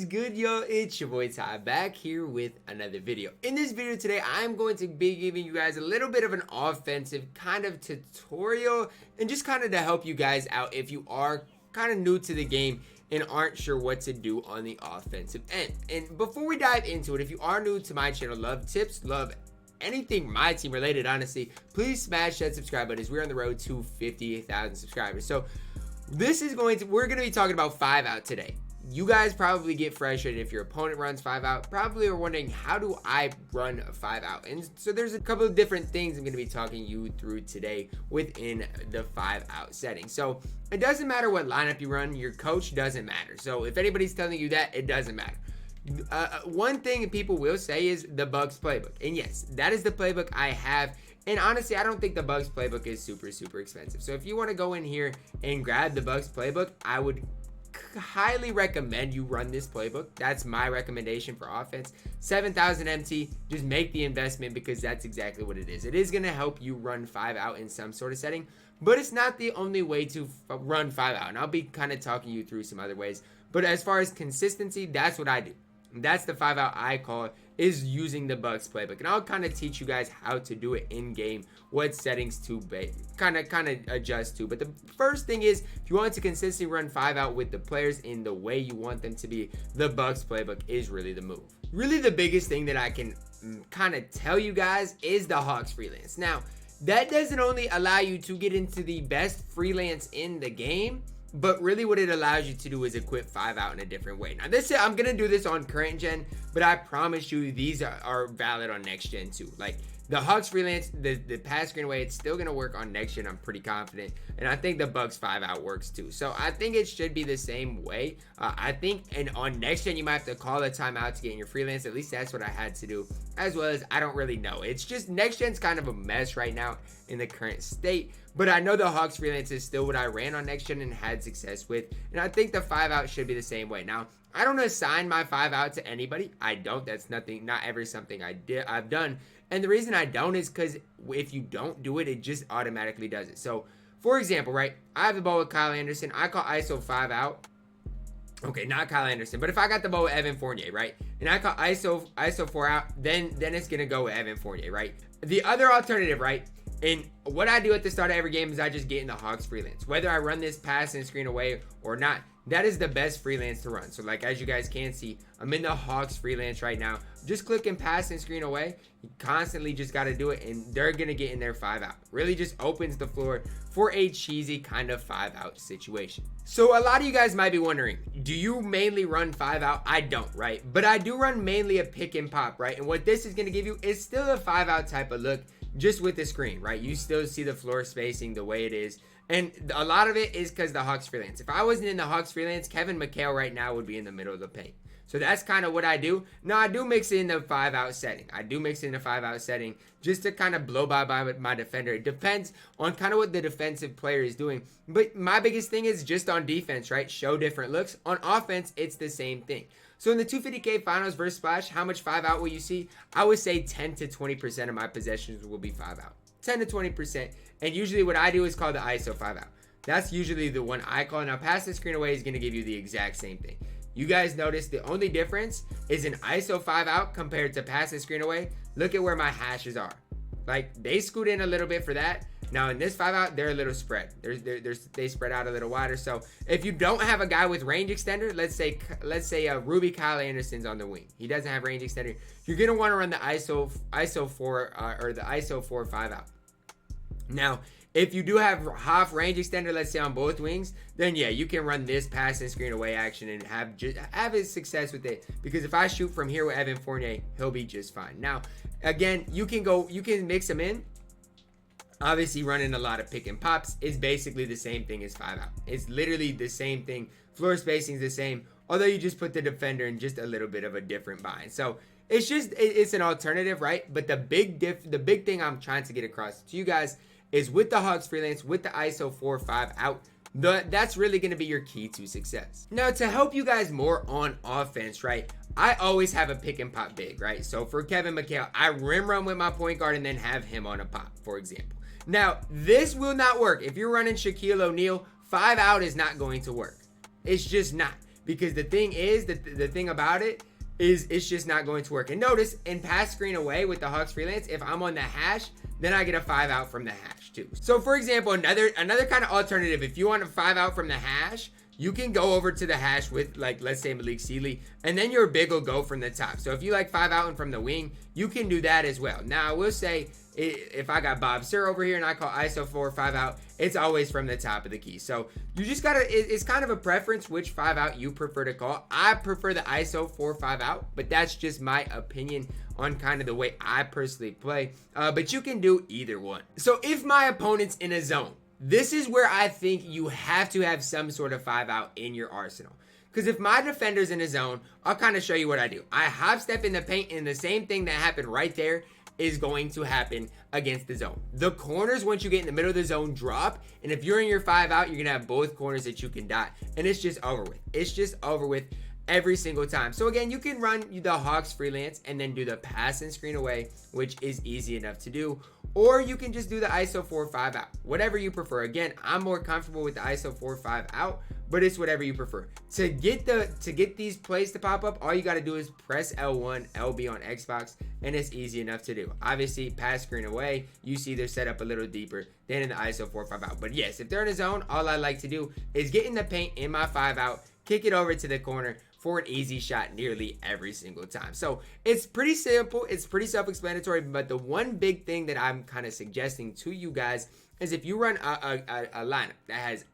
is good, yo? It's your boy Ty back here with another video. In this video today, I'm going to be giving you guys a little bit of an offensive kind of tutorial and just kind of to help you guys out if you are kind of new to the game and aren't sure what to do on the offensive end. And before we dive into it, if you are new to my channel, love tips, love anything my team related, honestly, please smash that subscribe button as we're on the road to 50,000 subscribers. So we're going to be talking about 5-out today. You guys probably get frustrated if your opponent runs 5-out, probably are wondering, how do I run a 5-out? And so there's a couple of different things I'm going to be talking you through today within the 5-out setting. So it doesn't matter what lineup you run, your coach doesn't matter. So if anybody's telling you that, it doesn't matter. One thing people will say is the Bucks playbook. And yes, that is the playbook I have. And honestly, I don't think the Bucks playbook is super expensive. So if you want to go in here and grab the Bucks playbook, I would highly recommend you run this playbook. That's my recommendation for offense. 7,000 MT, just make the investment because that's exactly what it is. It is going to help you run 5-out in some sort of setting, but it's not the only way to run 5-out. And I'll be kind of talking you through some other ways. But as far as consistency, that's what I do. That's the 5-out I call it, is using the Bucks playbook. And I'll kind of teach you guys how to do it in game, what settings to kind of adjust to. But the first thing is, if you want to consistently run 5-out with the players in the way you want them to be, the Bucks playbook is really the move. Really the biggest thing that I can kind of tell you guys is the Hawks Freelance. Now, that doesn't only allow you to get into the best freelance in the game, but really what it allows you to do is equip 5-out in a different way. Now I'm going to do this on current gen, but I promise you these are valid on next gen too. Like the Hawks Freelance, the pass screen away, it's still going to work on next gen. I'm pretty confident. And I think the Bucks 5-out works too. So I think it should be the same way. I think, and on next gen, you might have to call a timeout to get in your freelance. At least that's what I had to do. As well as, I don't really know. It's just next gen's kind of a mess right now in the current state. But I know the Hawks Freelance is still what I ran on next gen and had success with. And I think the 5-out should be the same way. Now, I don't assign my 5-out to anybody. I don't. That's not ever something I've done. And the reason I don't is because if you don't do it, it just automatically does it. So, for example, right, I have the ball with Kyle Anderson. I call ISO 5-out. Okay, not Kyle Anderson, but if I got the ball with Evan Fournier, right, and I call ISO 4-out, then it's going to go with Evan Fournier, right? The other alternative, right, and what I do at the start of every game is I just get in the Hawks Freelance. Whether I run this pass and screen away or not, that is the best freelance to run. So like, as you guys can see, I'm in the Hawks Freelance right now. Just clicking pass and screen away. You constantly just got to do it, and they're going to get in their 5-out. Really just opens the floor for a cheesy kind of 5-out situation. So a lot of you guys might be wondering, do you mainly run 5-out? I don't, right? But I do run mainly a pick and pop, right? And what this is going to give you is still a 5-out type of look, just with the screen, right? You still see the floor spacing the way it is. And a lot of it is because the Hawks Freelance. If I wasn't in the Hawks Freelance, Kevin McHale right now would be in the middle of the paint. So that's kind of what I do. Now, I do mix it in the 5-out setting. I do mix it in the 5-out setting just to kind of blow by my defender. It depends on kind of what the defensive player is doing. But my biggest thing is just on defense, right? Show different looks. On offense, it's the same thing. So in the 250K finals versus Splash, how much 5-out will you see? I would say 10 to 20% of my possessions will be 5-out. 10 to 20%. And usually what I do is call the ISO 5-out. That's usually the one I call. Now, pass the screen away is going to give you the exact same thing. You guys notice the only difference is an ISO 5-out compared to pass the screen away. Look at where my hashes are. Like, they scoot in a little bit for that. Now, in this 5-out, they're a little spread. They spread out a little wider. So, if you don't have a guy with range extender, let's say Ruby Kyle Anderson's on the wing. He doesn't have range extender. You're going to want to run the ISO 4 or the ISO 4 5-out. Now, if you do have half range extender, let's say on both wings, then yeah, you can run this pass and screen away action and have his success with it. Because if I shoot from here with Evan Fournier, he'll be just fine. Now, again, you can mix them in. Obviously, running a lot of pick and pops is basically the same thing as 5-out. It's literally the same thing. Floor spacing is the same, although you just put the defender in just a little bit of a different bind. So it's an alternative, right? But the big thing I'm trying to get across to you guys is with the Hawks Freelance, with the ISO 4-5-out, that's really going to be your key to success. Now, to help you guys more on offense, right, I always have a pick and pop big, right? So for Kevin McHale, I rim run with my point guard and then have him on a pop, for example. Now, this will not work. If you're running Shaquille O'Neal, 5-out is not going to work. It's just not. because the thing is that the thing about it is it's just not going to work. And notice in pass screen away with the Hawks Freelance, if I'm on the hash, then I get a 5 out from the hash too. So for example, another kind of alternative, if you want a 5 out from the hash, you can go over to the hash with, like, let's say Malik Sealy, and then your big will go from the top. So if you like 5 out and from the wing, you can do that as well. Now I will say, if I got Bob Sir over here and I call ISO 4 5 out, it's always from the top of the key. So you just gotta, it's kind of a preference which 5 out you prefer to call. I prefer the ISO 4 5 out, but that's just my opinion on kind of the way I personally play. But you can do either one. So if my opponent's in a zone, this is where I think you have to have some sort of 5 out in your arsenal. Because if my defender's in a zone, I'll kind of show you what I do. I hop step in the paint, and the same thing that happened right there is going to happen against the zone. The corners, once you get in the middle of the zone, drop, and if you're in your 5 out, you're gonna have both corners that you can dot, and it's just over with. It's just over with every single time. So again, you can run the Hawks Freelance and then do the pass and screen away, which is easy enough to do, or you can just do the ISO 4 5 out, whatever you prefer. Again, I'm more comfortable with the ISO 4 5 out, but it's whatever you prefer. To get these plays to pop up, all you got to do is press L1, LB on Xbox, and it's easy enough to do. Obviously, pass screen away, you see they're set up a little deeper than in the ISO 4 5 out. But yes, if they're in a zone, all I like to do is get in the paint in my 5 out, kick it over to the corner for an easy shot nearly every single time. So it's pretty simple, it's pretty self-explanatory, but the one big thing that I'm kind of suggesting to you guys is if you run a lineup that has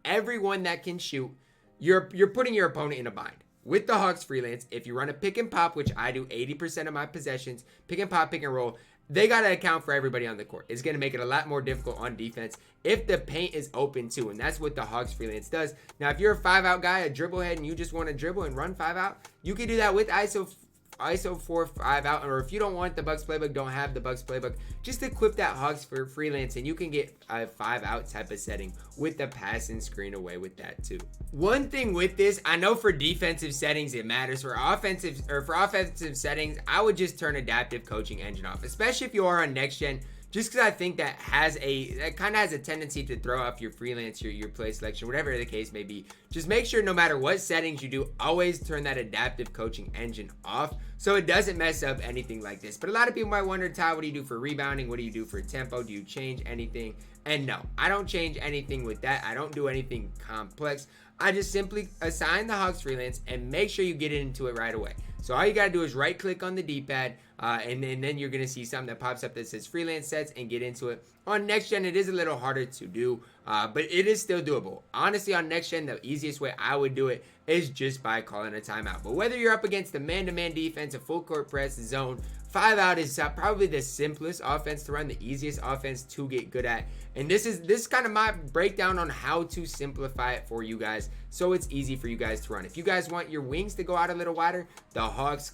everyone that can shoot, you're putting your opponent in a bind. With the Hawks Freelance, if you run a pick and pop, which I do 80% of my possessions, pick and pop, pick and roll, they got to account for everybody on the court. It's going to make it a lot more difficult on defense if the paint is open too, and that's what the Hawks Freelance does. Now, if you're a 5 out guy, a dribble head, and you just want to dribble and run 5 out, you can do that with ISO 4 5 out, or if you don't want the Bucks playbook, don't have the Bucks playbook, just equip that Hawks for Freelance and you can get a 5 out type of setting with the pass and screen away with that too. One thing with this, I know for defensive settings it matters. For offensive settings, I would just turn adaptive coaching engine off, especially if you are on next gen. Just because I think that kind of has a tendency to throw off your freelance, your play selection, whatever the case may be. Just make sure no matter what settings you do, always turn that adaptive coaching engine off so it doesn't mess up anything like this. But a lot of people might wonder, Ty, what do you do for rebounding? What do you do for tempo? Do you change anything? And no, I don't change anything with that. I don't do anything complex. I just simply assign the Hawks Freelance and make sure you get into it right away. So all you gotta do is right click on the D-pad and then you're gonna see something that pops up that says Freelance Sets and get into it. On next gen, it is a little harder to do, but it is still doable. Honestly, on next gen, the easiest way I would do it is just by calling a timeout. But whether you're up against a man-to-man defense, a full court press, zone, 5 out is probably the simplest offense to run, the easiest offense to get good at. And this is kind of my breakdown on how to simplify it for you guys so it's easy for you guys to run. If you guys want your wings to go out a little wider, the Hawks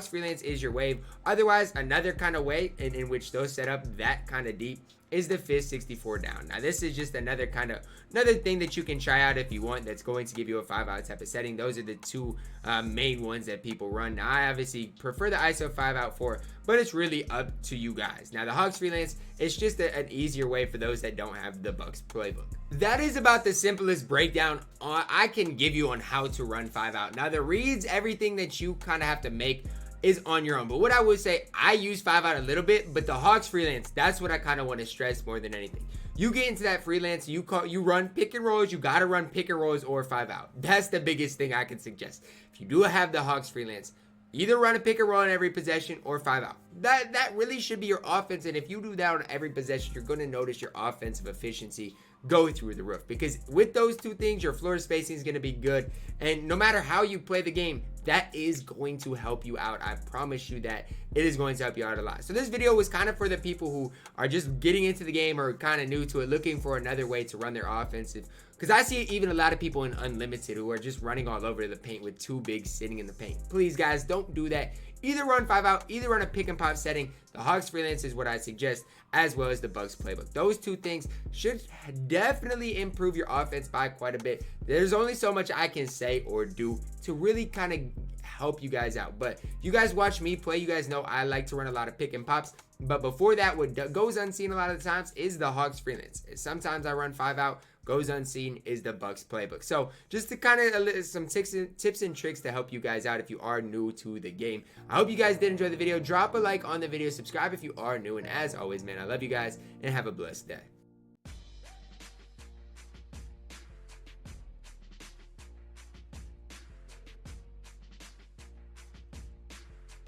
Freelance is your wave. Otherwise, another kind of way in which those set up that kind of deep is the fist 64 down. Now this is just another thing that you can try out if you want, that's going to give you a 5 out type of setting. Those are the two main ones that people run. Now I obviously prefer the ISO 5 out 4, but it's really up to you guys. Now the Hawks Freelance, it's just an easier way for those that don't have the Bucks playbook. That is about the simplest breakdown I can give you on how to run 5 out. Now the reads, everything that you kind of have to make is on your own. But what I would say, I use 5 out a little bit, but the Hawks Freelance, that's what I kind of want to stress more than anything. You get into that freelance, you run pick and rolls, you got to run pick and rolls or 5 out. That's the biggest thing I can suggest. If you do have the Hawks Freelance, either run a pick and roll on every possession or 5 out. That really should be your offense, and if you do that on every possession, you're going to notice your offensive efficiency go through the roof. Because with those two things, your floor spacing is going to be good, and no matter how you play the game, that is going to help you out. I promise you that it is going to help you out a lot. So this video was kind of for the people who are just getting into the game or kind of new to it, looking for another way to run their offensive. Because I see even a lot of people in Unlimited who are just running all over the paint with 2 bigs sitting in the paint. Please, guys, don't do that. Either run 5 out, either run a pick and pop setting. The Hawks Freelance is what I suggest, as well as the Bucks playbook. Those two things should definitely improve your offense by quite a bit. There's only so much I can say or do to really kind of help you guys out. But if you guys watch me play, you guys know I like to run a lot of pick and pops. But before that, what goes unseen a lot of the times is the Hawks Freelance. Sometimes I run 5 out goes unseen is the Bucks playbook. So just to kind of some tips and tricks to help you guys out if you are new to the game. I hope you guys did enjoy the video. Drop a like on the video, subscribe if you are new, and as always, man, I love you guys and have a blessed day.